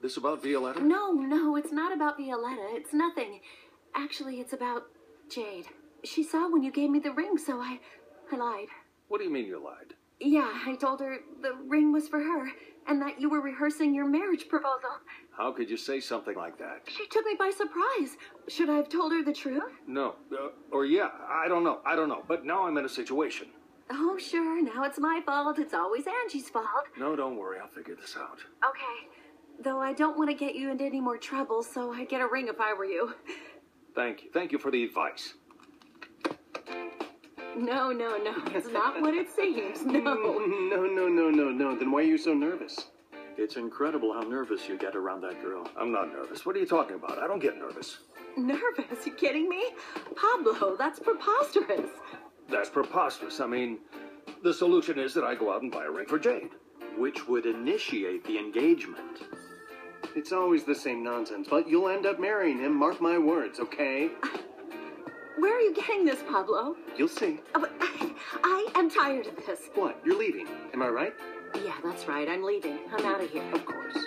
This about Violetta? No, it's not about Violetta. It's nothing. Actually, it's about Jade. She saw when you gave me the ring, so I lied. What do you mean you lied? Yeah, I told her the ring was for her, and that you were rehearsing your marriage proposal. How could you say something like that? She took me by surprise. Should I have told her the truth? No. Or yeah, I don't know. But now I'm in a situation. Oh, sure, now it's my fault. It's always Angie's fault. No, don't worry. I'll figure this out. Okay. Though I don't want to get you into any more trouble, so I'd get a ring if I were you. Thank you. Thank you for the advice. No. It's not what it seems. No. No. Then why are you so nervous? It's incredible how nervous you get around that girl. I'm not nervous. What are you talking about? I don't get nervous. Nervous? You kidding me? Pablo, that's preposterous. That's preposterous. I mean, the solution is that I go out and buy a ring for Jade. Which would initiate the engagement. It's always the same nonsense, but you'll end up marrying him, mark my words, okay? Where are you getting this, Pablo? You'll see. But I am tired of this. What? You're leaving, am I right? Yeah, that's right. I'm leaving. I'm out of here. Of course.